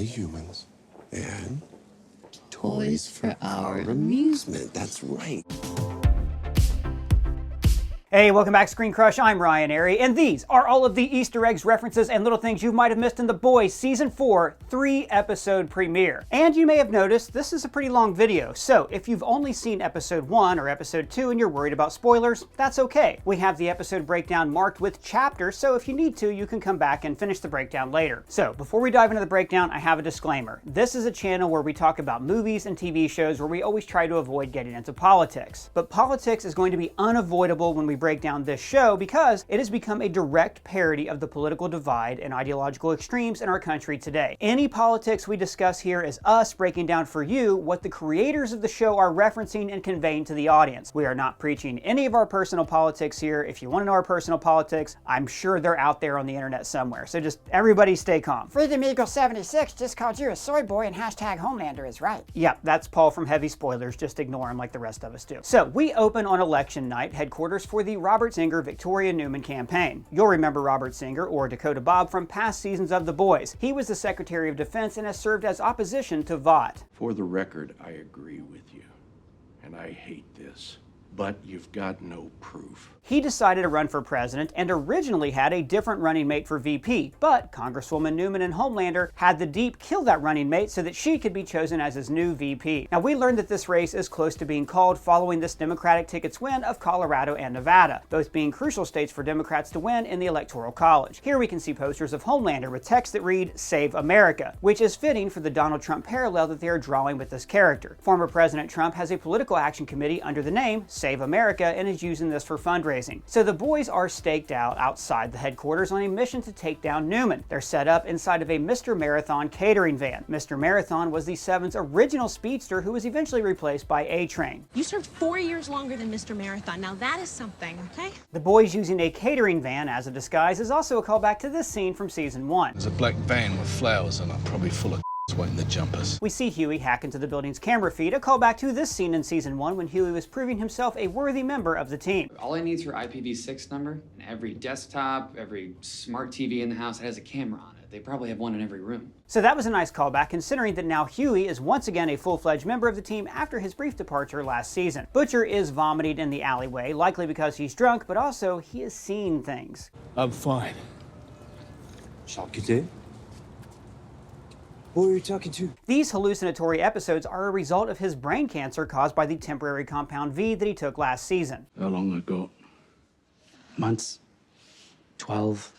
only humans and toys for our amusement. That's right. Hey, welcome back to ScreenCrush. I'm Ryan Airy, and these are all of the Easter eggs, references, and little things you might have missed in The Boys Season 4 3-episode premiere. And you may have noticed this is a pretty long video, so if you've only seen Episode 1 or Episode 2 and you're worried about spoilers, that's okay. We have the episode breakdown marked with chapters, so if you need to, you can come back and finish the breakdown later. So, before we dive into the breakdown, I have a disclaimer. This is a channel where we talk about movies and TV shows where we always try to avoid getting into politics. But politics is going to be unavoidable when we break down this show because it has become a direct parody of the political divide and ideological extremes in our country today. Any politics we discuss here is us breaking down for you what the creators of the show are referencing and conveying to the audience. We are not preaching any of our personal politics here. If you want to know our personal politics, I'm sure they're out there on the internet somewhere. So just everybody stay calm. Freedom Eagle 76 just called you a soy boy and hashtag Homelander is right. Yeah, that's Paul from Heavy Spoilers. Just ignore him like the rest of us do. So we open on election night, headquarters for the Robert Singer Victoria Newman campaign. You'll remember Robert Singer, or Dakota Bob, from past seasons of The Boys. He was the Secretary of Defense and has served as opposition to Vought. For the record, I agree with you, and I hate this, but you've got no proof. He decided to run for president and originally had a different running mate for VP, but Congresswoman Newman and Homelander had the Deep kill that running mate so that she could be chosen as his new VP. Now, we learned that this race is close to being called following this Democratic ticket's win of Colorado and Nevada, both being crucial states for Democrats to win in the Electoral College. Here we can see posters of Homelander with text that read, "Save America," which is fitting for the Donald Trump parallel that they are drawing with this character. Former President Trump has a political action committee under the name Save America and is using this for fundraising. So the boys are staked out outside the headquarters on a mission to take down Newman. They're set up inside of a Mr. Marathon catering van. Mr. Marathon was the Seven's original speedster who was eventually replaced by A-Train. You served 4 years longer than Mr. Marathon. Now that is something, okay? The boys using a catering van as a disguise is also a callback to this scene from Season 1. There's a black van with flowers in it, probably full of waiting the jumpers. We see Huey hack into the building's camera feed, a callback to this scene in Season 1 when Huey was proving himself a worthy member of the team. All I need is your IPv6 number, and every desktop, every smart TV in the house has a camera on it. They probably have one in every room. So that was a nice callback considering that now Huey is once again a full-fledged member of the team after his brief departure last season. Butcher is vomiting in the alleyway, likely because he's drunk, but also he is seeing things. I'm fine. Charcuterie? Who are you talking to? These hallucinatory episodes are a result of his brain cancer caused by the temporary compound V that he took last season. How long ago? Months. 12,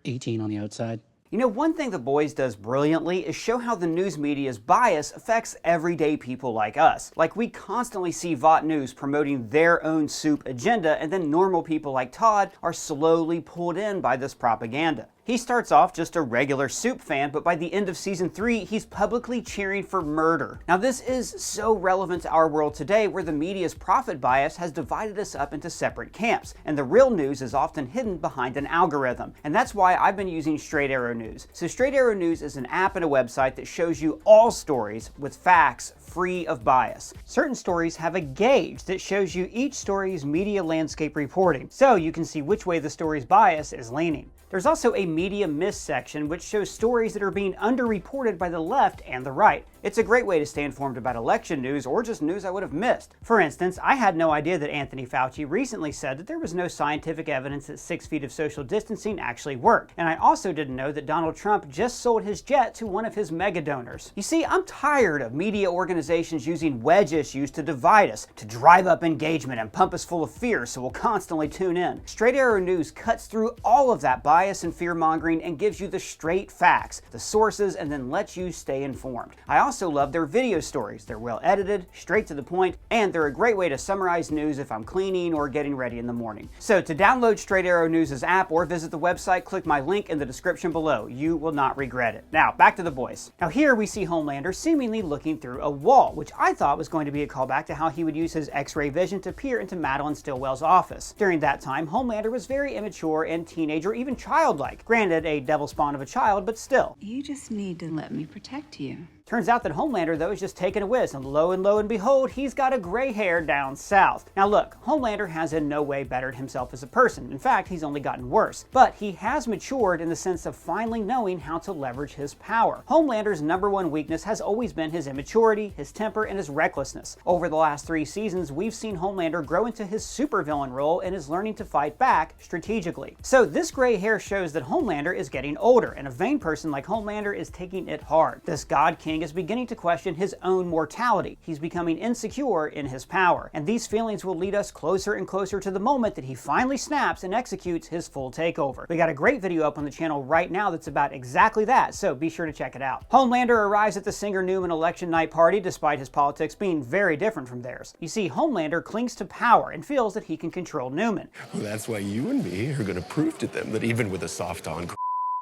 18 on the outside. You know, one thing The Boys does brilliantly is show how the news media's bias affects everyday people like us. Like, we constantly see Vought News promoting their own soup agenda, and then normal people like Todd are slowly pulled in by this propaganda. He starts off just a regular soup fan, but by the end of Season 3, he's publicly cheering for murder. Now, this is so relevant to our world today, where the media's profit bias has divided us up into separate camps, and the real news is often hidden behind an algorithm. And that's why I've been using Straight Arrow News. So Straight Arrow News is an app and a website that shows you all stories with facts free of bias. Certain stories have a gauge that shows you each story's media landscape reporting, so you can see which way the story's bias is leaning. There's also a media miss section which shows stories that are being underreported by the left and the right. It's a great way to stay informed about election news or just news I would have missed. For instance, I had no idea that Anthony Fauci recently said that there was no scientific evidence that 6 feet of social distancing actually worked. And I also didn't know that Donald Trump just sold his jet to one of his mega donors. You see, I'm tired of media organizations using wedge issues to divide us, to drive up engagement and pump us full of fear so we'll constantly tune in. Straight Arrow News cuts through all of that bias and fear-mongering and gives you the straight facts, the sources, and then lets you stay informed. I also love their video stories. They're well edited, straight to the point, and they're a great way to summarize news if I'm cleaning or getting ready in the morning. So to download Straight Arrow News' app or visit the website, click my link in the description below. You will not regret it. Now, back to the boys. Now here we see Homelander seemingly looking through a wall, which I thought was going to be a callback to how he would use his X-ray vision to peer into Madeline Stillwell's office. During that time, Homelander was very immature and teenage or even childlike. Granted, a devil spawn of a child, but still. You just need to let me protect you. Turns out that Homelander, though, is just taking a whiz, and lo and behold, he's got a gray hair down south. Now look, Homelander has in no way bettered himself as a person. In fact, he's only gotten worse. But he has matured in the sense of finally knowing how to leverage his power. Homelander's #1 weakness has always been his immaturity, his temper, and his recklessness. Over the last 3 seasons, we've seen Homelander grow into his supervillain role and is learning to fight back strategically. So this gray hair shows that Homelander is getting older, and a vain person like Homelander is taking it hard. This God King is beginning to question his own mortality. He's becoming insecure in his power, and these feelings will lead us closer and closer to the moment that he finally snaps and executes his full takeover. We got a great video up on the channel right now that's about exactly that, so be sure to check it out. Homelander arrives at the Singer Newman election night party despite his politics being very different from theirs. You see, Homelander clings to power and feels that he can control Newman. Well, that's why you and me are going to prove to them that even with a soft-on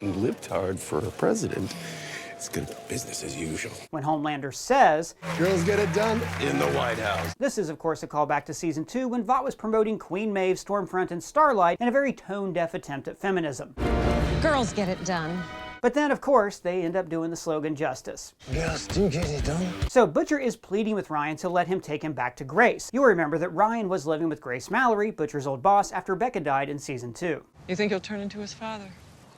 libtard for a president, it's good business as usual. When Homelander says, "Girls get it done in the White House." This is, of course, a callback to Season 2 when Vought was promoting Queen Maeve, Stormfront, and Starlight in a very tone-deaf attempt at feminism. Girls get it done. But then, of course, they end up doing the slogan justice. Girls do get it done. So Butcher is pleading with Ryan to let him take him back to Grace. You'll remember that Ryan was living with Grace Mallory, Butcher's old boss, after Becca died in Season 2. You think he'll turn into his father?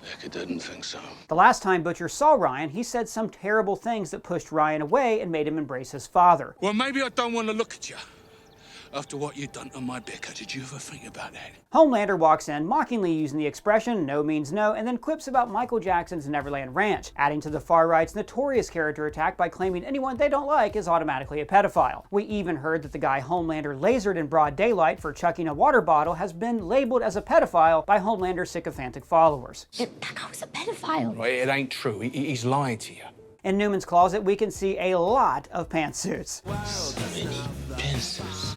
Becca didn't think so. The last time Butcher saw Ryan, he said some terrible things that pushed Ryan away and made him embrace his father. Well, maybe I don't want to look at you. After what you've done to my Becca, did you ever think about that? Homelander walks in, mockingly using the expression no means no, and then quips about Michael Jackson's Neverland Ranch, adding to the far right's notorious character attack by claiming anyone they don't like is automatically a pedophile. We even heard that the guy Homelander lasered in broad daylight for chucking a water bottle has been labeled as a pedophile by Homelander's sycophantic followers. That guy was a pedophile. Well, it ain't true. He's lying to you. In Newman's closet, we can see a lot of pantsuits.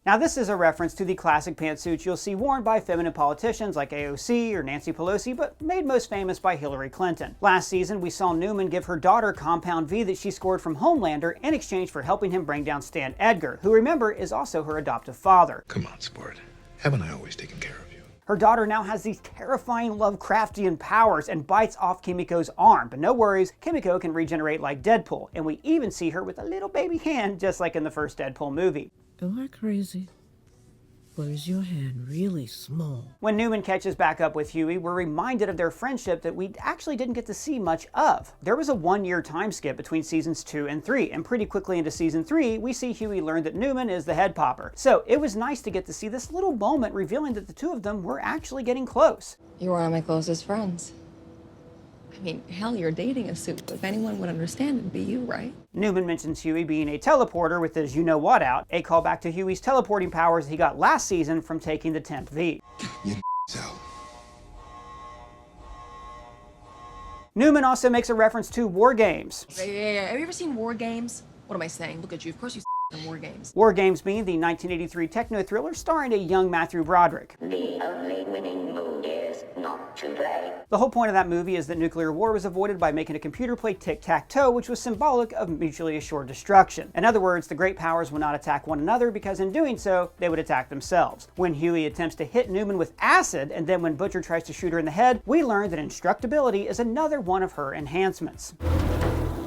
Now this is a reference to the classic pantsuits you'll see worn by feminine politicians like AOC or Nancy Pelosi, but made most famous by Hillary Clinton. Last season, we saw Newman give her daughter Compound V that she scored from Homelander in exchange for helping him bring down Stan Edgar, who, remember, is also her adoptive father. Come on, sport. Haven't I always taken care of you? Her daughter now has these terrifying Lovecraftian powers and bites off Kimiko's arm, but no worries, Kimiko can regenerate like Deadpool, and we even see her with a little baby hand just like in the first Deadpool movie. Am I crazy? Or is your hand really small? When Newman catches back up with Huey, we're reminded of their friendship that we actually didn't get to see much of. There was a 1-year time skip between seasons 2 and 3, and pretty quickly into season 3, we see Huey learn that Newman is the head popper. So it was nice to get to see this little moment revealing that the two of them were actually getting close. You're one of my closest friends. I mean, hell, you're dating a suit. If anyone would understand, it'd be you, right? Newman mentions Huey being a teleporter with his you-know-what out, a callback to Huey's teleporting powers he got last season from taking the Temp V. Newman also makes a reference to War Games. Yeah. Have you ever seen War Games? What am I saying? Look at you. Of course you in War Games. War Games being the 1983 techno-thriller starring a young Matthew Broderick. The only winning move is not to play. The whole point of that movie is that nuclear war was avoided by making a computer play tic-tac-toe, which was symbolic of mutually assured destruction. In other words, the great powers would not attack one another because in doing so, they would attack themselves. When Huey attempts to hit Newman with acid, and then when Butcher tries to shoot her in the head, we learn that instructability is another one of her enhancements.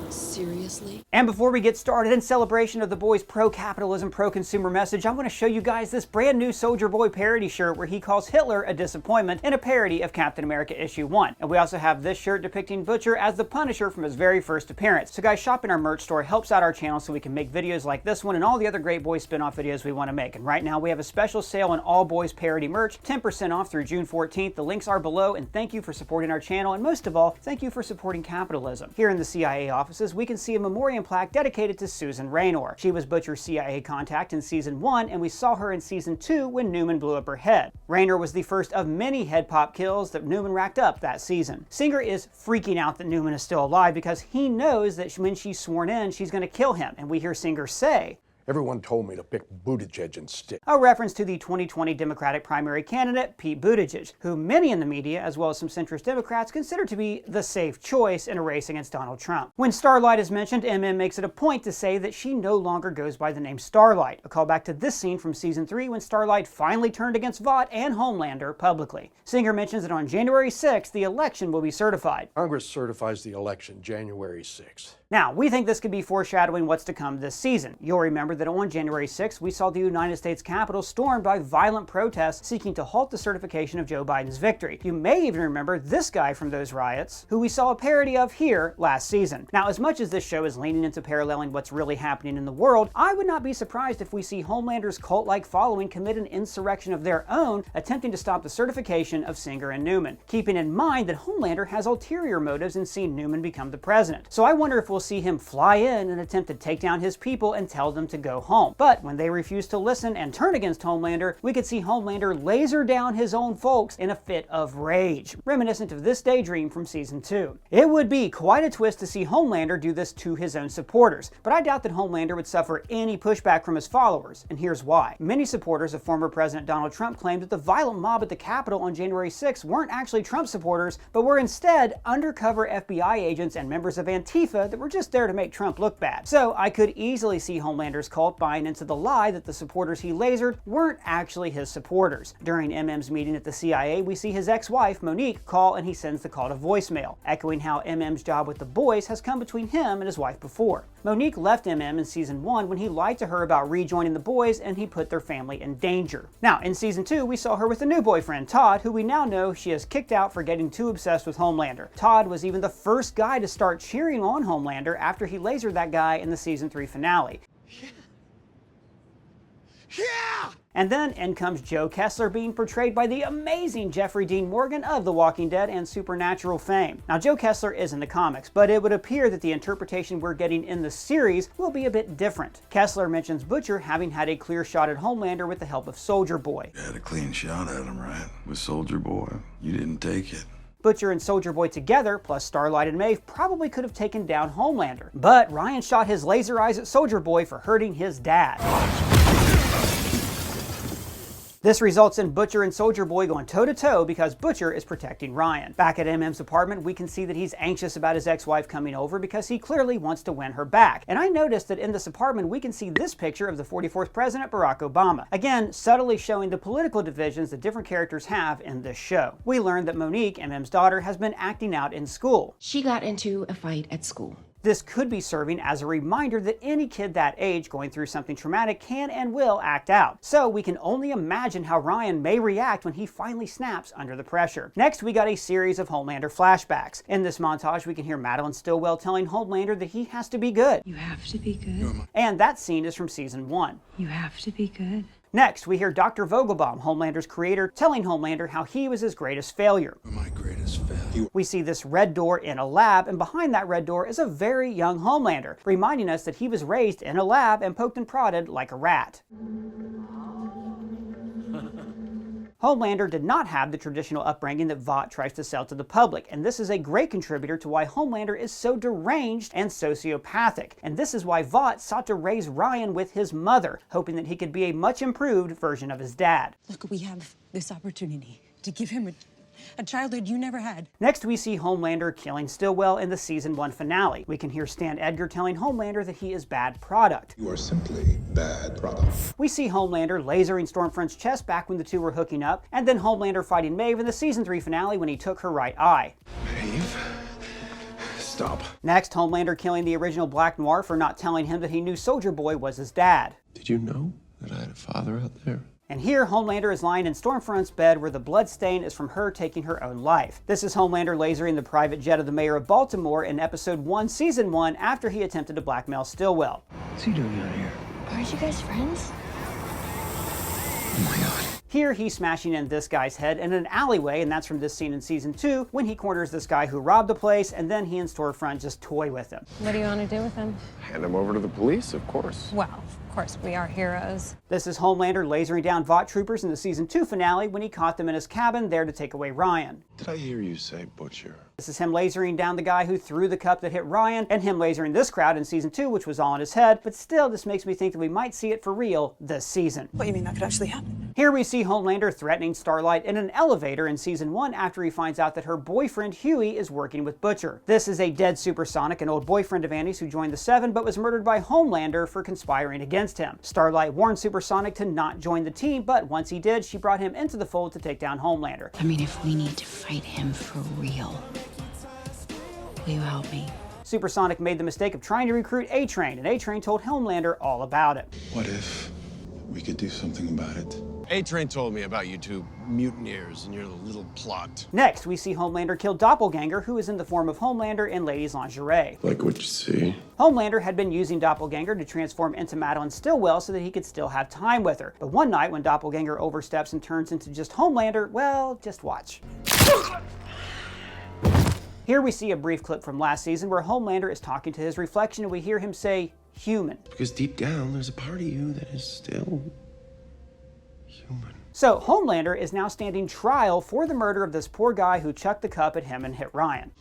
Seriously? And before we get started, in celebration of the boys' pro-capitalism, pro-consumer message, I want to show you guys this brand new Soldier Boy parody shirt where he calls Hitler a disappointment in a parody of Captain America issue 1. And we also have this shirt depicting Butcher as the Punisher from his very first appearance. So guys, shopping our merch store helps out our channel so we can make videos like this one and all the other great boys spin-off videos we want to make. And right now we have a special sale on all boys parody merch, 10% off through June 14th. The links are below, and thank you for supporting our channel, and most of all, thank you for supporting capitalism. Here in the CIA offices, we can see a memoriam plaque dedicated to Susan Raynor. She was Butcher's CIA contact in Season 1, and we saw her in Season 2 when Newman blew up her head. Raynor was the first of many head pop kills that Newman racked up that season. Singer is freaking out that Newman is still alive because he knows that when she's sworn in, she's going to kill him, and we hear Singer say, Everyone told me to pick Buttigieg instead. A reference to the 2020 Democratic primary candidate, Pete Buttigieg, who many in the media, as well as some centrist Democrats, consider to be the safe choice in a race against Donald Trump. When Starlight is mentioned, MM makes it a point to say that she no longer goes by the name Starlight, a callback to this scene from Season 3 when Starlight finally turned against Vought and Homelander publicly. Singer mentions that on January 6th, the election will be certified. Congress certifies the election January 6th. Now, we think this could be foreshadowing what's to come this season. You'll remember that on January 6th, we saw the United States Capitol stormed by violent protests seeking to halt the certification of Joe Biden's victory. You may even remember this guy from those riots, who we saw a parody of here last season. Now, as much as this show is leaning into paralleling what's really happening in the world, I would not be surprised if we see Homelander's cult-like following commit an insurrection of their own, attempting to stop the certification of Singer and Newman, keeping in mind that Homelander has ulterior motives in seeing Newman become the president. So I wonder if we'll see him fly in and attempt to take down his people and tell them to go home. But when they refuse to listen and turn against Homelander, we could see Homelander laser down his own folks in a fit of rage, reminiscent of this daydream from season 2. It would be quite a twist to see Homelander do this to his own supporters, but I doubt that Homelander would suffer any pushback from his followers, and here's why. Many supporters of former President Donald Trump claimed that the violent mob at the Capitol on January 6 weren't actually Trump supporters, but were instead undercover FBI agents and members of Antifa that were just there to make Trump look bad. So I could easily see Homelander's cult buying into the lie that the supporters he lasered weren't actually his supporters. During MM's meeting at the CIA, we see his ex-wife, Monique, call, and he sends the call to voicemail, echoing how MM's job with the boys has come between him and his wife before. Monique left MM in season 1 when he lied to her about rejoining the boys and he put their family in danger. Now, in season 2, we saw her with a new boyfriend, Todd, who we now know she has kicked out for getting too obsessed with Homelander. Todd was even the first guy to start cheering on Homelander after he lasered that guy in the season 3 finale. Yeah! And then in comes Joe Kessler, being portrayed by the amazing Jeffrey Dean Morgan of The Walking Dead and Supernatural fame. Now, Joe Kessler is in the comics, but it would appear that the interpretation we're getting in the series will be a bit different. Kessler mentions Butcher having had a clear shot at Homelander with the help of Soldier Boy. You had a clean shot at him, right? With Soldier Boy. You didn't take it. Butcher and Soldier Boy together, plus Starlight and Maeve, probably could have taken down Homelander. But Ryan shot his laser eyes at Soldier Boy for hurting his dad. This results in Butcher and Soldier Boy going toe-to-toe because Butcher is protecting Ryan. Back at MM's apartment, we can see that he's anxious about his ex-wife coming over because he clearly wants to win her back. And I noticed that in this apartment, we can see this picture of the 44th President, Barack Obama. Again, subtly showing the political divisions that different characters have in this show. We learned that Monique, MM's daughter, has been acting out in school. She got into a fight at school. This could be serving as a reminder that any kid that age going through something traumatic can and will act out. So we can only imagine how Ryan may react when he finally snaps under the pressure. Next, we got a series of Homelander flashbacks. In this montage, we can hear Madeline Stillwell telling Homelander that he has to be good. You have to be good. And that scene is from season 1. You have to be good. Next, we hear Dr. Vogelbaum, Homelander's creator, telling Homelander how he was his greatest failure. My greatest failure. We see this red door in a lab, and behind that red door is a very young Homelander, reminding us that he was raised in a lab and poked and prodded like a rat. Homelander did not have the traditional upbringing that Vought tries to sell to the public, and this is a great contributor to why Homelander is so deranged and sociopathic. And this is why Vought sought to raise Ryan with his mother, hoping that he could be a much improved version of his dad. Look, we have this opportunity to give him a childhood you never had. Next, we see Homelander killing Stillwell in the season 1 finale. We can hear Stan Edgar telling Homelander that he is bad product. You are simply bad product. We see Homelander lasering Stormfront's chest back when the two were hooking up, and then Homelander fighting Maeve in the season 3 finale when he took her right eye. Maeve? Stop. Next, Homelander killing the original Black Noir for not telling him that he knew Soldier Boy was his dad. Did you know that I had a father out there? And here, Homelander is lying in Stormfront's bed where the blood stain is from her taking her own life. This is Homelander lasering the private jet of the mayor of Baltimore in episode 1, season 1, after he attempted to blackmail Stillwell. What's he doing out here? Aren't you guys friends? Oh my god. Here, he's smashing in this guy's head in an alleyway, and that's from this scene in season 2, when he corners this guy who robbed the place, and then he and Stormfront just toy with him. What do you want to do with him? Hand him over to the police, of course. Well, of course, we are heroes. This is Homelander lasering down Vought troopers in the season 2 finale when he caught them in his cabin there to take away Ryan. Did I hear you say butcher? This is him lasering down the guy who threw the cup that hit Ryan, and him lasering this crowd in season 2, which was all in his head, but still, this makes me think that we might see it for real this season. What, you mean that could actually happen? Here we see Homelander threatening Starlight in an elevator in season 1 after he finds out that her boyfriend Huey is working with Butcher. This is a dead Supersonic, an old boyfriend of Annie's who joined the Seven but was murdered by Homelander for conspiring against him. Starlight warned Supersonic to not join the team, but once he did, she brought him into the fold to take down Homelander. I mean, if we need to fight him for real, will you help me? Supersonic made the mistake of trying to recruit A-Train, and A-Train told Homelander all about it. What if we could do something about it? A-Train told me about you two mutineers and your little plot. Next, we see Homelander kill Doppelganger, who is in the form of Homelander in Ladies Lingerie. Like what you see? Homelander had been using Doppelganger to transform into Madeline Stillwell so that he could still have time with her. But one night, when Doppelganger oversteps and turns into just Homelander, well, just watch. Here we see a brief clip from last season where Homelander is talking to his reflection and we hear him say, human. Because deep down, there's a part of you that is still human. So Homelander is now standing trial for the murder of this poor guy who chucked the cup at him and hit Ryan.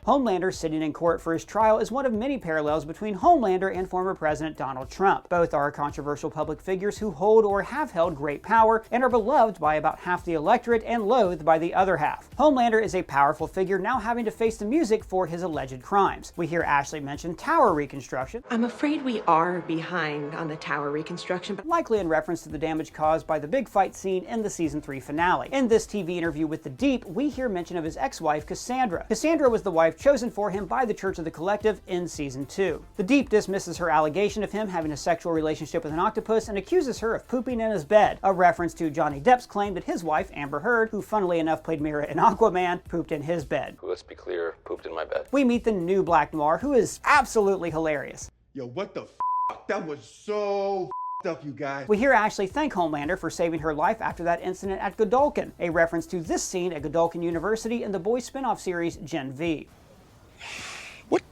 Homelander sitting in court for his trial is one of many parallels between Homelander and former President Donald Trump. Both are controversial public figures who hold or have held great power and are beloved by about half the electorate and loathed by the other half. Homelander is a powerful figure now having to face the music for his alleged crimes. We hear Ashley mention tower reconstruction. I'm afraid we are behind on the tower reconstruction, but likely in reference to the damage caused by the big fight scene in the season 3 finale. In this TV interview with The Deep, we hear mention of his ex-wife, Cassandra. Cassandra was the wife chosen for him by the Church of the Collective in season 2. The Deep dismisses her allegation of him having a sexual relationship with an octopus and accuses her of pooping in his bed, a reference to Johnny Depp's claim that his wife, Amber Heard, who funnily enough played Mira in Aquaman, pooped in his bed. Let's be clear, pooped in my bed. We meet the new Black Noir, who is absolutely hilarious. Yo, what the f***? That was so up, you guys. We hear Ashley thank Homelander for saving her life after that incident at Godolkin, a reference to this scene at Godolkin University in the Boys spin-off series Gen V. What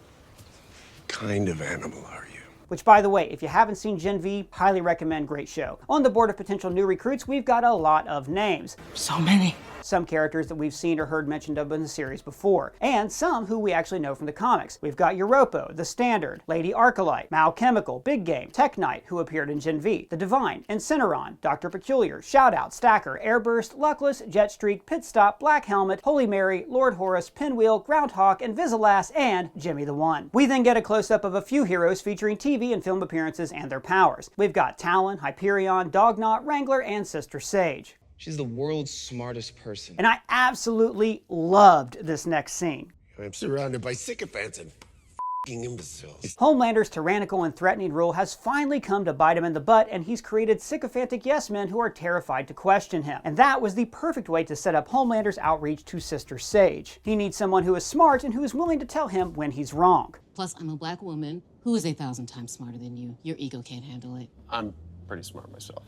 kind of animal are you? Which, by the way, if you haven't seen Gen V, highly recommend, great show. On the board of potential new recruits, we've got a lot of names. So many. Some characters that we've seen or heard mentioned of in the series before, and some who we actually know from the comics. We've got Europo, the Standard, Lady Arcolite, Mal Chemical, Big Game, Tech Knight, who appeared in Gen V, The Divine, Incineron, Dr. Peculiar, Shoutout, Stacker, Airburst, Luckless, Jetstreak, Pit Stop, Black Helmet, Holy Mary, Lord Horus, Pinwheel, Groundhawk, Invisilass, and Jimmy the One. We then get a close-up of a few heroes featuring TV and film appearances and their powers. We've got Talon, Hyperion, Dognaught, Wrangler, and Sister Sage. She's the world's smartest person. And I absolutely loved this next scene. I'm surrounded by sycophants and f***ing imbeciles. Homelander's tyrannical and threatening rule has finally come to bite him in the butt, and he's created sycophantic yes-men who are terrified to question him. And that was the perfect way to set up Homelander's outreach to Sister Sage. He needs someone who is smart and who is willing to tell him when he's wrong. Plus, I'm a black woman who is 1,000 times smarter than you. Your ego can't handle it. I'm pretty smart myself.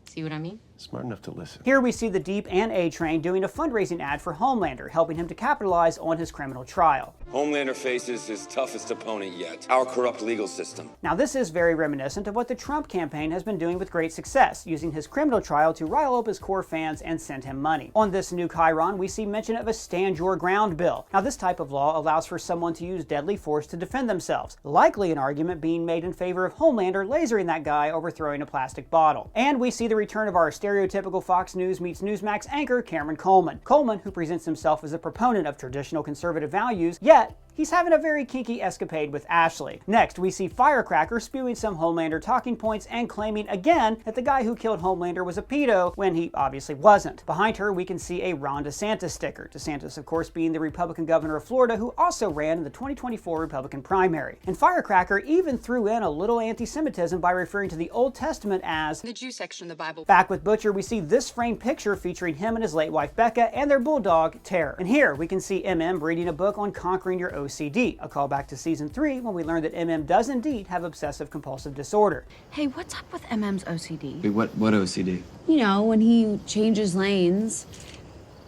See what I mean? Smart enough to listen. Here we see the Deep and A-Train doing a fundraising ad for Homelander, helping him to capitalize on his criminal trial. Homelander faces his toughest opponent yet, our corrupt legal system. Now this is very reminiscent of what the Trump campaign has been doing with great success, using his criminal trial to rile up his core fans and send him money. On this new Chiron, we see mention of a Stand Your Ground bill. Now this type of law allows for someone to use deadly force to defend themselves, likely an argument being made in favor of Homelander lasering that guy over throwing a plastic bottle. And we see the return of our stereotypical Fox News meets Newsmax anchor Cameron Coleman. Coleman, who presents himself as a proponent of traditional conservative values, yet he's having a very kinky escapade with Ashley. Next, we see Firecracker spewing some Homelander talking points and claiming again that the guy who killed Homelander was a pedo when he obviously wasn't. Behind her, we can see a Ron DeSantis sticker. DeSantis, of course, being the Republican governor of Florida who also ran in the 2024 Republican primary. And Firecracker even threw in a little anti-Semitism by referring to the Old Testament as the Jew section of the Bible. Back with Butcher, we see this framed picture featuring him and his late wife Becca and their bulldog, Terror. And here we can see MM reading a book on conquering your OCD, a callback to season 3 when we learned that MM does indeed have obsessive compulsive disorder. Hey, what's up with MM's OCD? Wait, what OCD? You know, when he changes lanes,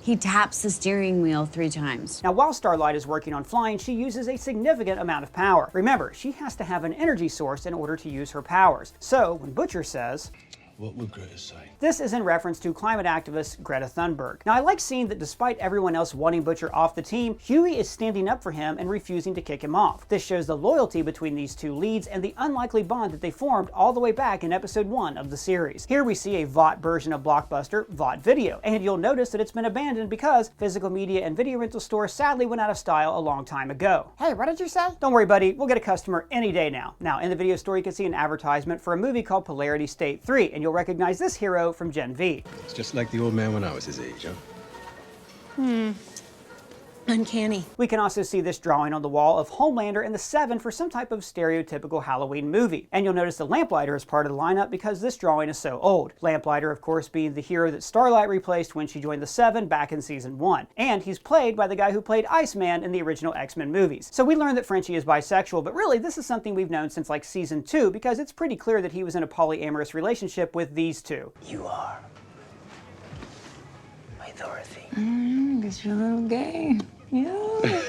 he taps the steering wheel 3 times. Now, while Starlight is working on flying, she uses a significant amount of power. Remember, she has to have an energy source in order to use her powers. So, when Butcher says, "What would Greta say?" this is in reference to climate activist Greta Thunberg. Now, I like seeing that despite everyone else wanting Butcher off the team, Huey is standing up for him and refusing to kick him off. This shows the loyalty between these two leads and the unlikely bond that they formed all the way back in episode 1 of the series. Here we see a VOD version of Blockbuster, VOD Video, and you'll notice that it's been abandoned because physical media and video rental stores sadly went out of style a long time ago. Hey, what did you say? Don't worry, buddy, we'll get a customer any day now. Now, in the video store, you can see an advertisement for a movie called Polarity State 3, and you'll recognize this hero from Gen V. It's just like the old man when I was his age, huh? uncanny. We can also see this drawing on the wall of Homelander and the Seven for some type of stereotypical Halloween movie. And you'll notice the Lamplighter is part of the lineup because this drawing is so old. Lamplighter, of course, being the hero that Starlight replaced when she joined the Seven back in season 1. And he's played by the guy who played Iceman in the original X-Men movies. So we learned that Frenchie is bisexual, but really this is something we've known since like season 2 because it's pretty clear that he was in a polyamorous relationship with these two. You are my Dorothy. Guess you're a little gay. Yeah.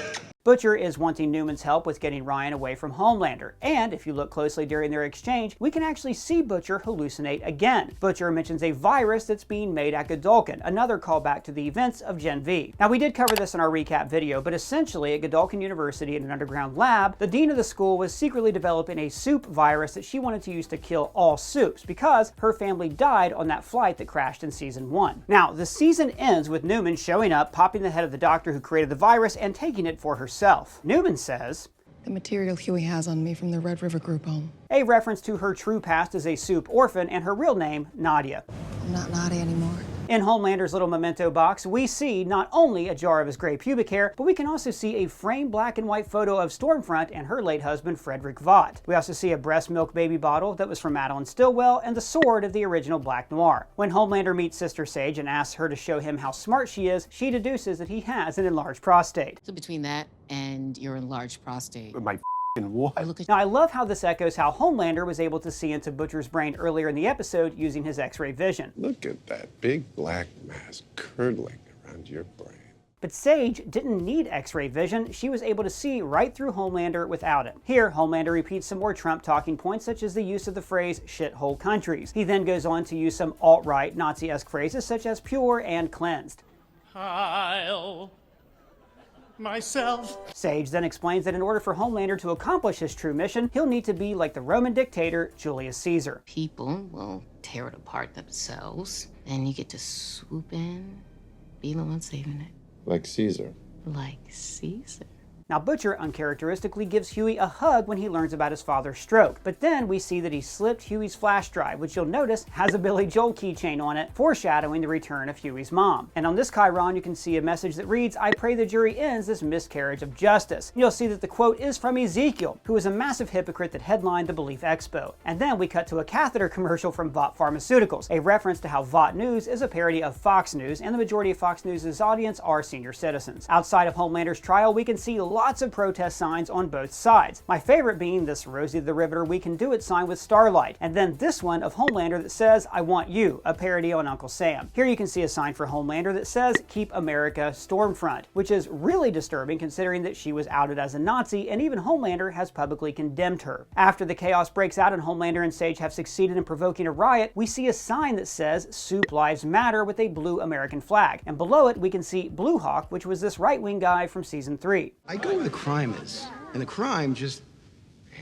Butcher is wanting Newman's help with getting Ryan away from Homelander, and if you look closely during their exchange, we can actually see Butcher hallucinate again. Butcher mentions a virus that's being made at Godolkin, another callback to the events of Gen V. Now we did cover this in our recap video, but essentially at Godolkin University in an underground lab, the dean of the school was secretly developing a soup virus that she wanted to use to kill all soups because her family died on that flight that crashed in season 1. Now the season ends with Newman showing up, popping the head of the doctor who created the virus and taking it for herself. Newman says, The material Huey has on me from the Red River group home. A reference to her true past as a soup orphan and her real name, Nadia. I'm not Nadia anymore. In Homelander's little memento box, we see not only a jar of his gray pubic hair, but we can also see a framed black and white photo of Stormfront and her late husband, Frederick Vaught. We also see a breast milk baby bottle that was from Madeline Stillwell and the sword of the original Black Noir. When Homelander meets Sister Sage and asks her to show him how smart she is, she deduces that he has an enlarged prostate. So between that and your enlarged prostate. My what? Now I love how this echoes how Homelander was able to see into Butcher's brain earlier in the episode using his X-ray vision. Look at that big black mass curdling around your brain. But Sage didn't need X-ray vision. She was able to see right through Homelander without it. Here, Homelander repeats some more Trump talking points, such as the use of the phrase shithole countries. He then goes on to use some alt-right Nazi-esque phrases such as pure and cleansed. I'll myself. Sage then explains that in order for Homelander to accomplish his true mission, he'll need to be like the Roman dictator Julius Caesar. People will tear it apart themselves, and you get to swoop in, be the one saving it. Like Caesar. Like Caesar. Now Butcher uncharacteristically gives Huey a hug when he learns about his father's stroke, but then we see that he slipped Huey's flash drive, which you'll notice has a Billy Joel keychain on it, foreshadowing the return of Huey's mom. And on this chyron you can see a message that reads, "I pray the jury ends this miscarriage of justice." And you'll see that the quote is from Ezekiel, who was a massive hypocrite that headlined the Belief Expo. And then we cut to a catheter commercial from Vought Pharmaceuticals, a reference to how Vought News is a parody of Fox News, and the majority of Fox News' audience are senior citizens. Outside of Homelander's trial, we can see lots of protest signs on both sides. My favorite being this Rosie the Riveter we can do it sign with Starlight, and then this one of Homelander that says, "I want you," a parody on Uncle Sam. Here you can see a sign for Homelander that says, "Keep America Stormfront," which is really disturbing considering that she was outed as a Nazi and even Homelander has publicly condemned her. After the chaos breaks out and Homelander and Sage have succeeded in provoking a riot, we see a sign that says "Soup Lives Matter" with a blue American flag, and below it we can see Blue Hawk, which was this right-wing guy from season 3. I go where the crime is, and the crime just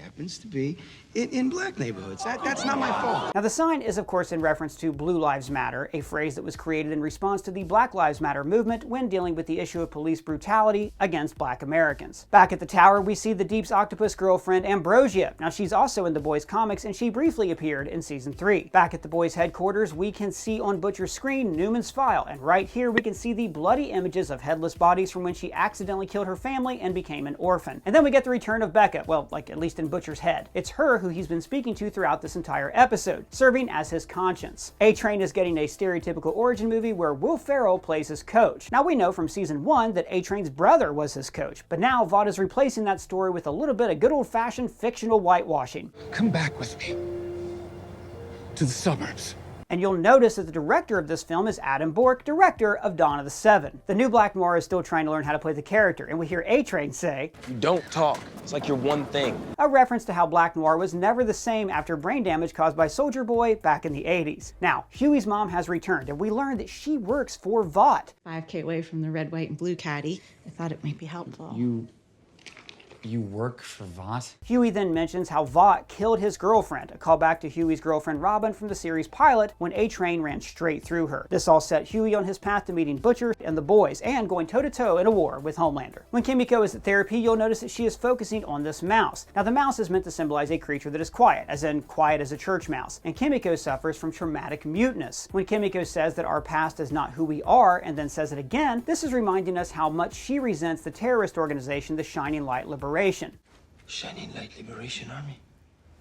happens to be in black neighborhoods. That's not my fault. Now the sign is of course in reference to Blue Lives Matter, a phrase that was created in response to the Black Lives Matter movement when dealing with the issue of police brutality against black Americans. Back at the tower we see the Deep's octopus girlfriend Ambrosia. Now she's also in the boys comics and she briefly appeared in season 3. Back at the boys headquarters we can see on Butcher's screen Newman's file, and right here we can see the bloody images of headless bodies from when she accidentally killed her family and became an orphan. And then we get the return of Becca, well, like at least in Butcher's head. It's her who he's been speaking to throughout this entire episode, serving as his conscience. A-Train is getting a stereotypical origin movie where Will Ferrell plays his coach. Now we know from season 1 that A-Train's brother was his coach, but now Vought is replacing that story with a little bit of good old-fashioned fictional whitewashing. Come back with me to the suburbs. And you'll notice that the director of this film is Adam Bork, director of Dawn of the Seven. The new Black Noir is still trying to learn how to play the character, and we hear A-Train say, You don't talk. It's like you're one thing. A reference to how Black Noir was never the same after brain damage caused by Soldier Boy back in the 80s. Now, Huey's mom has returned, and we learn that she works for Vought. 5K away from the red, white, and blue caddy. I thought it might be helpful. You You work for Vought? Huey then mentions how Vought killed his girlfriend, a callback to Huey's girlfriend Robin from the series pilot when A-Train ran straight through her. This all set Huey on his path to meeting Butcher and the boys and going toe-to-toe in a war with Homelander. When Kimiko is at therapy, you'll notice that she is focusing on this mouse. Now the mouse is meant to symbolize a creature that is quiet, as in quiet as a church mouse, and Kimiko suffers from traumatic muteness. When Kimiko says that our past is not who we are and then says it again, this is reminding us how much she resents the terrorist organization, the Shining Light Liberation. Shining Light Liberation Army?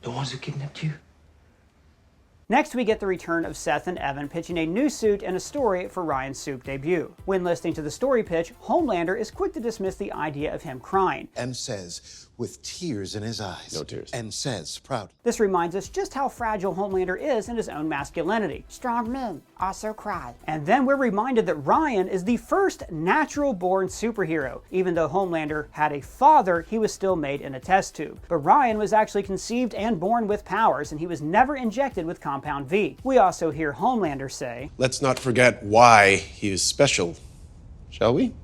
The ones who kidnapped you? Next, we get the return of Seth and Evan pitching a new suit and a story for Ryan's Soup debut. When listening to the story pitch, Homelander is quick to dismiss the idea of him crying. And says, with tears in his eyes. No tears. And says, proud. This reminds us just how fragile Homelander is in his own masculinity. Strong men also cry. And then we're reminded that Ryan is the first natural-born superhero. Even though Homelander had a father, he was still made in a test tube. But Ryan was actually conceived and born with powers, and he was never injected with Compound V. We also hear Homelander say, Let's not forget why he is special, shall we?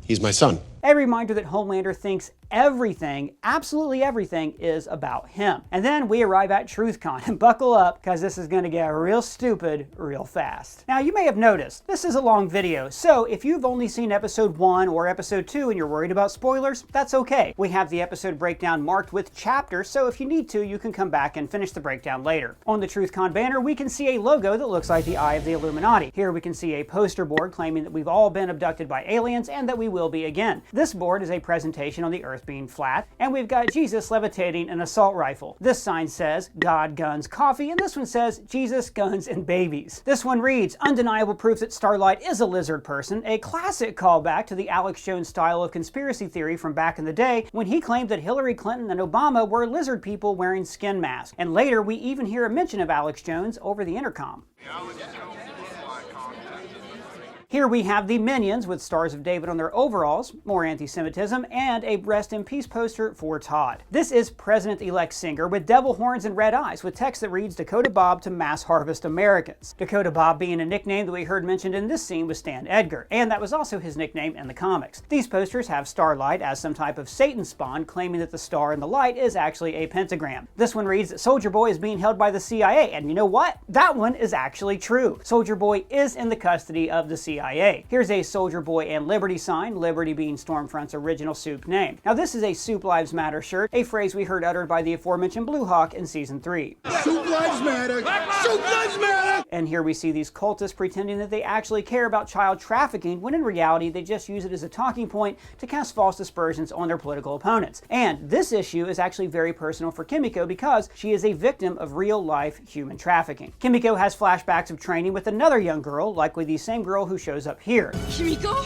He's my son. A reminder that Homelander thinks everything, absolutely everything, is about him. And then we arrive at TruthCon, and buckle up, because this is going to get real stupid real fast. Now, you may have noticed, this is a long video, so if you've only seen episode 1 or episode 2 and you're worried about spoilers, that's okay. We have the episode breakdown marked with chapters, so if you need to, you can come back and finish the breakdown later. On the TruthCon banner, we can see a logo that looks like the eye of the Illuminati. Here we can see a poster board claiming that we've all been abducted by aliens and that we will be again. This board is a presentation on the Earth being flat, and we've got Jesus levitating an assault rifle. This sign says, God, guns, coffee, and this one says, Jesus, guns, and babies. This one reads, undeniable proof that Starlight is a lizard person, a classic callback to the Alex Jones style of conspiracy theory from back in the day when he claimed that Hillary Clinton and Obama were lizard people wearing skin masks. And later we even hear a mention of Alex Jones over the intercom. Here we have the Minions with Stars of David on their overalls, more anti-Semitism, and a Rest in Peace poster for Todd. This is President-elect Singer with devil horns and red eyes with text that reads Dakota Bob to mass harvest Americans. Dakota Bob being a nickname that we heard mentioned in this scene with Stan Edgar, and that was also his nickname in the comics. These posters have Starlight as some type of Satan spawn, claiming that the star in the light is actually a pentagram. This one reads that Soldier Boy is being held by the CIA, and you know what? That one is actually true. Soldier Boy is in the custody of the CIA. Here's a Soldier Boy and Liberty sign, Liberty being Stormfront's original Soup name. Now this is a Soup Lives Matter shirt, a phrase we heard uttered by the aforementioned Blue Hawk in Season 3. Soup lives matter! Soup lives matter! And here we see these cultists pretending that they actually care about child trafficking, when in reality they just use it as a talking point to cast false aspersions on their political opponents. And this issue is actually very personal for Kimiko because she is a victim of real-life human trafficking. Kimiko has flashbacks of training with another young girl, likely the same girl who shows up here. Kimiko?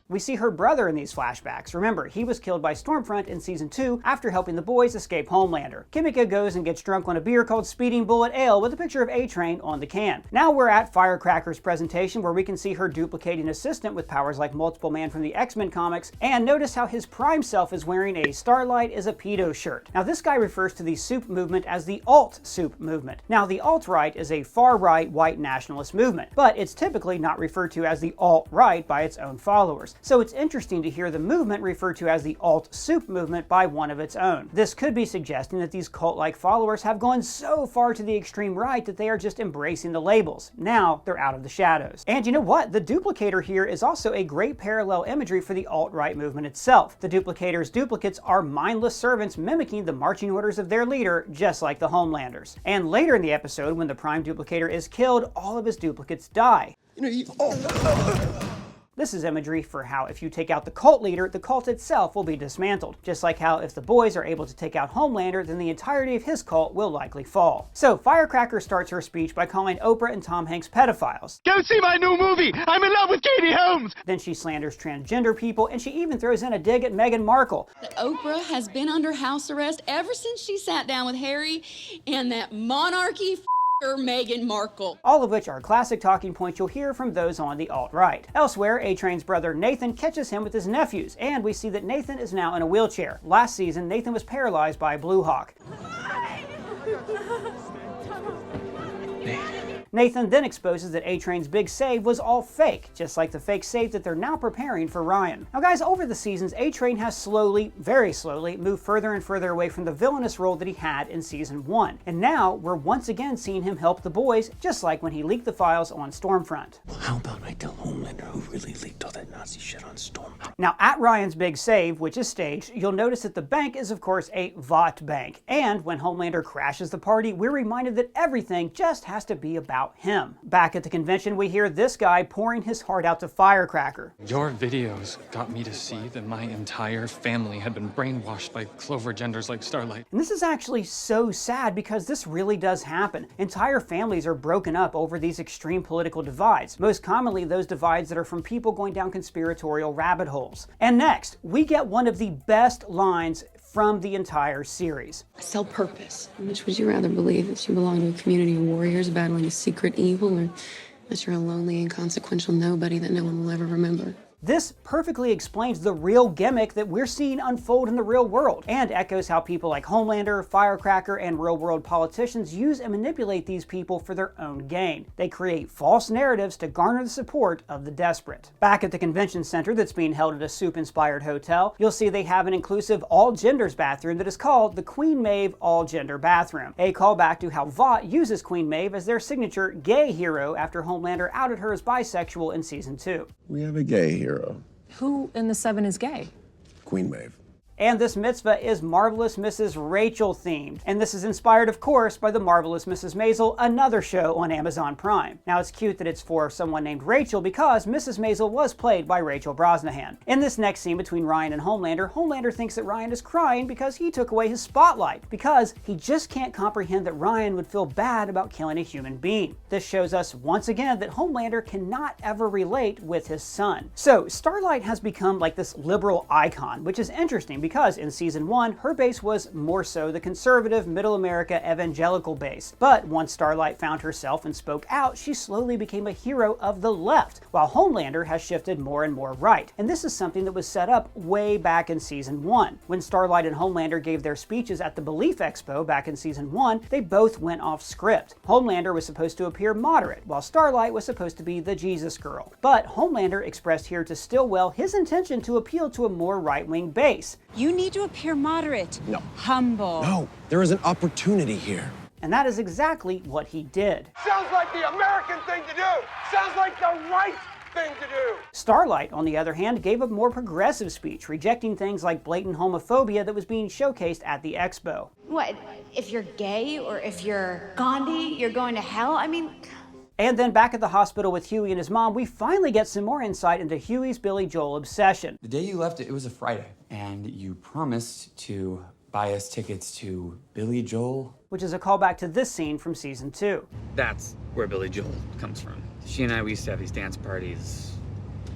We see her brother in these flashbacks. Remember, he was killed by Stormfront in Season 2 after helping the boys escape Homelander. Kimiko goes and gets drunk on a beer called Speeding Bullet Ale with a picture of A-Train on the can. Now we're at Firecracker's presentation where we can see her duplicating assistant with powers like Multiple Man from the X-Men comics, and notice how his prime self is wearing a Starlight is a pedo shirt. Now this guy refers to the Soup movement as the Alt-Soup movement. Now the alt-right is a far-right white nationalist movement, but it's typically not referred to as the alt-right by its own followers. So it's interesting to hear the movement referred to as the Alt-Soup movement by one of its own. This could be suggesting that these cult-like followers have gone so far to the extreme right that they are just embracing the labels. Now they're out of the shadows. And you know what? The duplicator here is also a great parallel imagery for the alt-right movement itself. The duplicator's duplicates are mindless servants mimicking the marching orders of their leader, just like the Homelanders. And later in the episode, when the Prime Duplicator is killed, all of his duplicates die. This is imagery for how if you take out the cult leader, the cult itself will be dismantled. Just like how if the boys are able to take out Homelander, then the entirety of his cult will likely fall. So Firecracker starts her speech by calling Oprah and Tom Hanks pedophiles. Go see my new movie! I'm in love with Katie Holmes! Then she slanders transgender people, and she even throws in a dig at Meghan Markle. Oprah has been under house arrest ever since she sat down with Harry and that monarchy Meghan Markle. All of which are classic talking points you'll hear from those on the alt-right. Elsewhere, A-Train's brother Nathan catches him with his nephews, and we see that Nathan is now in a wheelchair. Last season, Nathan was paralyzed by Blue Hawk. Nathan then exposes that A-Train's big save was all fake, just like the fake save that they're now preparing for Ryan. Now guys, over the seasons, A-Train has slowly, very slowly, moved further and further away from the villainous role that he had in season 1. And now, we're once again seeing him help the boys, just like when he leaked the files on Stormfront. Well, how about I tell Homelander who really leaked all that Nazi shit on Storm? Now, at Ryan's big save, which is staged, you'll notice that the bank is of course a Vought bank. And when Homelander crashes the party, we're reminded that everything just has to be about him. Back at the convention, we hear this guy pouring his heart out to Firecracker. Your videos got me to see that my entire family had been brainwashed by Clover genders like Starlight. And this is actually so sad because this really does happen. Entire families are broken up over these extreme political divides. Most commonly, those divides that are from people going down conspiratorial rabbit holes. And next, we get one of the best lines from the entire series. Sell purpose. Which would you rather believe, that you belong to a community of warriors battling a secret evil, or that you're a lonely, inconsequential nobody that no one will ever remember? This perfectly explains the real gimmick that we're seeing unfold in the real world, and echoes how people like Homelander, Firecracker, and real-world politicians use and manipulate these people for their own gain. They create false narratives to garner the support of the desperate. Back at the convention center that's being held at a soup-inspired hotel, you'll see they have an inclusive all-genders bathroom that is called the Queen Maeve All-Gender Bathroom, a callback to how Vought uses Queen Maeve as their signature gay hero after Homelander outed her as bisexual in season 2. We have a gay hero. Who in the 7 is gay? Queen Maeve. And this mitzvah is Marvelous Mrs. Rachel themed. And this is inspired, of course, by the Marvelous Mrs. Maisel, another show on Amazon Prime. Now it's cute that it's for someone named Rachel because Mrs. Maisel was played by Rachel Brosnahan. In this next scene between Ryan and Homelander, Homelander thinks that Ryan is crying because he took away his spotlight, because he just can't comprehend that Ryan would feel bad about killing a human being. This shows us once again that Homelander cannot ever relate with his son. So Starlight has become like this liberal icon, which is interesting because in season 1, her base was more so the conservative, middle America, evangelical base. But once Starlight found herself and spoke out, she slowly became a hero of the left, while Homelander has shifted more and more right. And this is something that was set up way back in season 1. When Starlight and Homelander gave their speeches at the Belief Expo back in season 1, they both went off script. Homelander was supposed to appear moderate, while Starlight was supposed to be the Jesus girl. But Homelander expressed here to Stillwell his intention to appeal to a more right-wing base. You need to appear moderate. No. Humble. No, there is an opportunity here. And that is exactly what he did. Sounds like the American thing to do. Sounds like the right thing to do. Starlight, on the other hand, gave a more progressive speech, rejecting things like blatant homophobia that was being showcased at the expo. What, if you're gay or if you're Gandhi, you're going to hell? I mean... And then back at the hospital with Huey and his mom, we finally get some more insight into Huey's Billy Joel obsession. The day you left, it was a Friday, and you promised to buy us tickets to Billy Joel. Which is a callback to this scene from season 2. That's where Billy Joel comes from. She and I, we used to have these dance parties.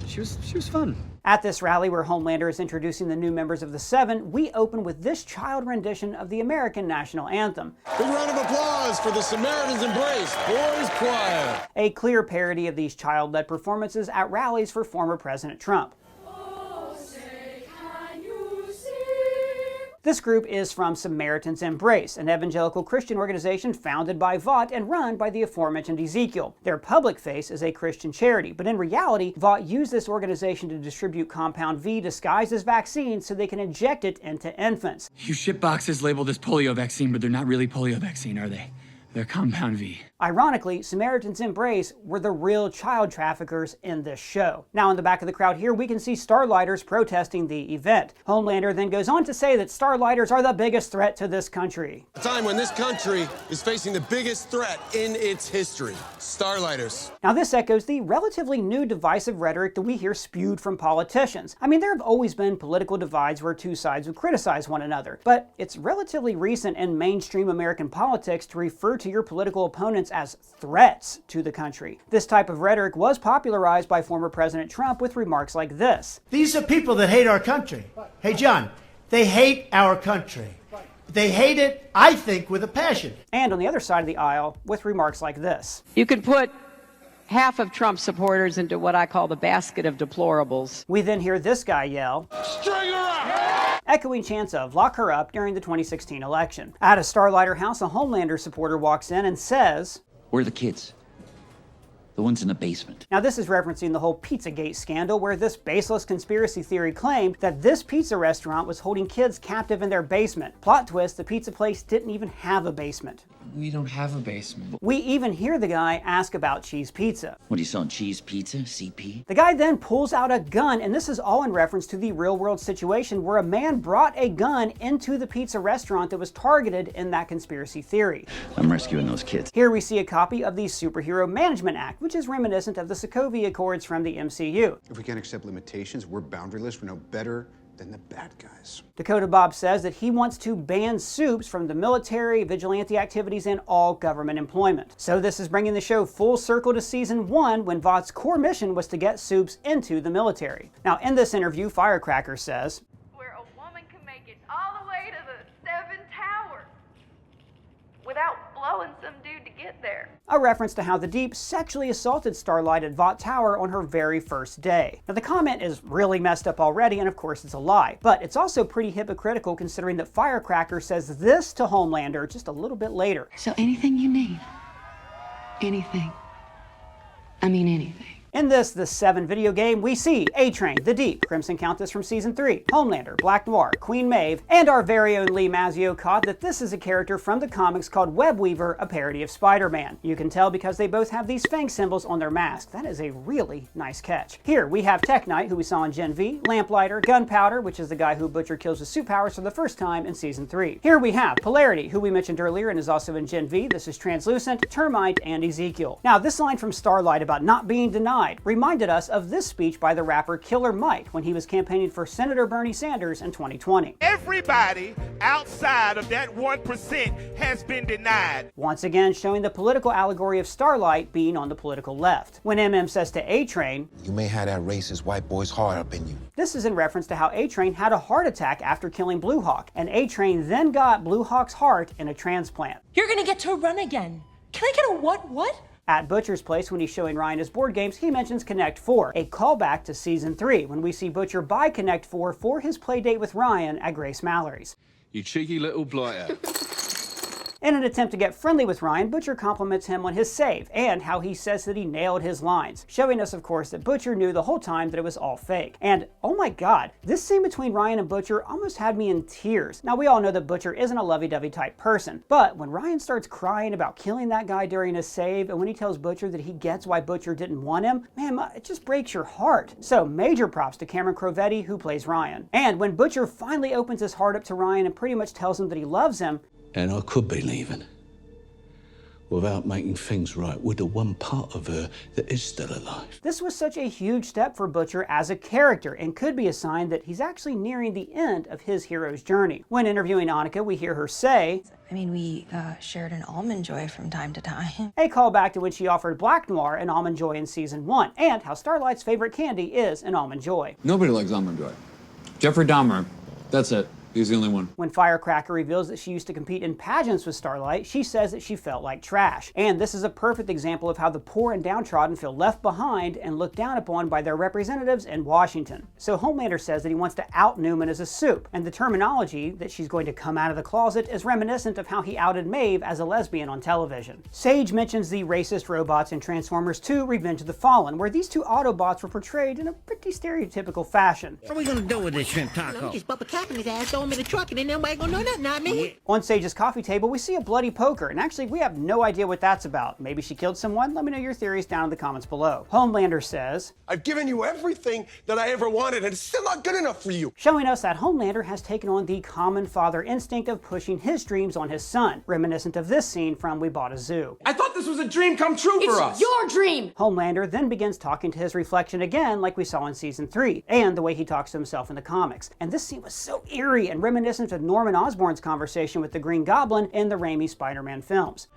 She was fun. At this rally where Homelander is introducing the new members of the 7, we open with this child rendition of the American national anthem. Big round of applause for the Samaritan's Embrace Boys Choir. A clear parody of these child-led performances at rallies for former President Trump. This group is from Samaritan's Embrace, an evangelical Christian organization founded by Vought and run by the aforementioned Ezekiel. Their public face is a Christian charity, but in reality, Vought used this organization to distribute Compound V disguised as vaccines so they can inject it into infants. You ship boxes labeled as polio vaccine, but they're not really polio vaccine, are they? They're Compound V. Ironically, Samaritan's Embrace were the real child traffickers in this show. Now in the back of the crowd here, we can see Starlighters protesting the event. Homelander then goes on to say that Starlighters are the biggest threat to this country. A time when this country is facing the biggest threat in its history. Starlighters. Now this echoes the relatively new divisive rhetoric that we hear spewed from politicians. I mean, there have always been political divides where two sides would criticize one another, but it's relatively recent in mainstream American politics to refer to your political opponents as threats to the country. This type of rhetoric was popularized by former President Trump with remarks like this. These are people that hate our country. Hey, John, they hate our country. They hate it, I think, with a passion. And on the other side of the aisle with remarks like this. You can put half of Trump supporters into what I call the basket of deplorables. We then hear this guy yell, "String her up!" echoing chants of "lock her up" during the 2016 election. At a Starlighter house, a Homelander supporter walks in and says, Where are the kids? The ones in the basement. Now this is referencing the whole Pizzagate scandal, where this baseless conspiracy theory claimed that this pizza restaurant was holding kids captive in their basement. Plot twist, the pizza place didn't even have a basement. We don't have a basement. We even hear the guy ask about cheese pizza. What are you selling, cheese pizza, CP? The guy then pulls out a gun, and this is all in reference to the real-world situation where a man brought a gun into the pizza restaurant that was targeted in that conspiracy theory. I'm rescuing those kids. Here we see a copy of the Superhero Management Act, which is reminiscent of the Sokovia Accords from the MCU. If we can't accept limitations, we're boundaryless, we're no better than the bad guys. Dakota Bob says that he wants to ban soups from the military, vigilante activities, and all government employment. So this is bringing the show full circle to season 1, when Vought's core mission was to get soups into the military. Now in this interview, Firecracker says, "Where a woman can make it all the way to the 7 Towers without blowing some dude to get there." A reference to how the Deep sexually assaulted Starlight at Vought Tower on her very first day. Now the comment is really messed up already, and of course it's a lie, but it's also pretty hypocritical considering that Firecracker says this to Homelander just a little bit later. So anything you need. Anything. I mean anything. In this, the 7 video game, we see A-Train, The Deep, Crimson Countess from Season 3, Homelander, Black Noir, Queen Maeve, and our very own Lee Mazzio caught that this is a character from the comics called Webweaver, a parody of Spider-Man. You can tell because they both have these fang symbols on their mask. That is a really nice catch. Here we have Tech Knight, who we saw in Gen V, Lamplighter, Gunpowder, which is the guy who Butcher kills with suit powers for the first time in Season 3. Here we have Polarity, who we mentioned earlier and is also in Gen V. This is Translucent, Termite, and Ezekiel. Now this line from Starlight about not being denied reminded us of this speech by the rapper Killer Mike when he was campaigning for Senator Bernie Sanders in 2020. Everybody outside of that 1% has been denied. Once again showing the political allegory of Starlight being on the political left. When MM says to A-Train, "You may have that racist white boy's heart up in you." This is in reference to how A-Train had a heart attack after killing Blue Hawk, and A-Train then got Blue Hawk's heart in a transplant. You're gonna get to run again. Can I get a what? At Butcher's place, when he's showing Ryan his board games, he mentions Connect 4, a callback to Season 3, when we see Butcher buy Connect 4 for his playdate with Ryan at Grace Mallory's. You cheeky little blighter. In an attempt to get friendly with Ryan, Butcher compliments him on his save and how he says that he nailed his lines, showing us, of course, that Butcher knew the whole time that it was all fake. And oh my god, this scene between Ryan and Butcher almost had me in tears. Now we all know that Butcher isn't a lovey-dovey type person, but when Ryan starts crying about killing that guy during his save, and when he tells Butcher that he gets why Butcher didn't want him, man, it just breaks your heart. So major props to Cameron Crovetti, who plays Ryan. And when Butcher finally opens his heart up to Ryan and pretty much tells him that he loves him, And I could be leaving without making things right with the one part of her that is still alive. this was such a huge step for Butcher as a character and could be a sign that he's actually nearing the end of his hero's journey. When interviewing Annika, we hear her say, I mean, we shared an Almond Joy from time to time. a callback to when she offered Black Noir an Almond Joy in Season 1, and how Starlight's favorite candy is an Almond Joy. Nobody likes Almond Joy. Jeffrey Dahmer. That's it. He's the only one. When Firecracker reveals that she used to compete in pageants with Starlight, she says that she felt like trash. And this is a perfect example of how the poor and downtrodden feel left behind and looked down upon by their representatives in Washington. So Homelander says that he wants to out Newman as a soup, and the terminology that she's going to come out of the closet is reminiscent of how he outed Maeve as a lesbian on television. Sage mentions the racist robots in Transformers 2: Revenge of the Fallen, where these two Autobots were portrayed in a pretty stereotypical fashion. What are we gonna do with this shrimp taco? Just bump a cap in his ass, throw him in the truck, and then nobody gonna know nothing, not me. On Sage's coffee table, we see a bloody poker, and actually we have no idea what that's about. Maybe she killed someone? Let me know your theories down in the comments below. Homelander says, I've given you everything that I ever wanted, and it's still not good enough for you. Showing us that Homelander has taken on the common father instinct of pushing his dreams on his son, reminiscent of this scene from We Bought a Zoo. I thought this was a dream come true for us. Your dream! Homelander then begins talking to his reflection again, like we saw in Season 3, and the way he talks to himself in the comics. And this scene was so eerie and reminiscent of Norman Osborn's conversation with the Green Goblin in the Raimi Spider-Man films.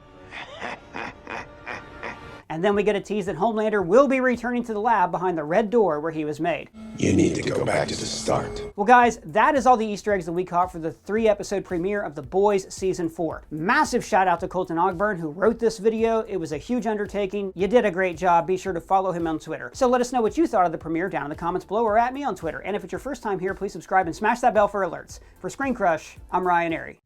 And then we get a tease that Homelander will be returning to the lab behind the red door where he was made. You need to go back to the start. Well guys, that is all the Easter eggs that we caught for the 3-episode premiere of The Boys Season 4. Massive shout out to Colton Ogburn, who wrote this video. It was a huge undertaking. You did a great job. Be sure to follow him on Twitter. So let us know what you thought of the premiere down in the comments below or at me on Twitter. And if it's your first time here, please subscribe and smash that bell for alerts. For ScreenCrush, I'm Ryan Airy.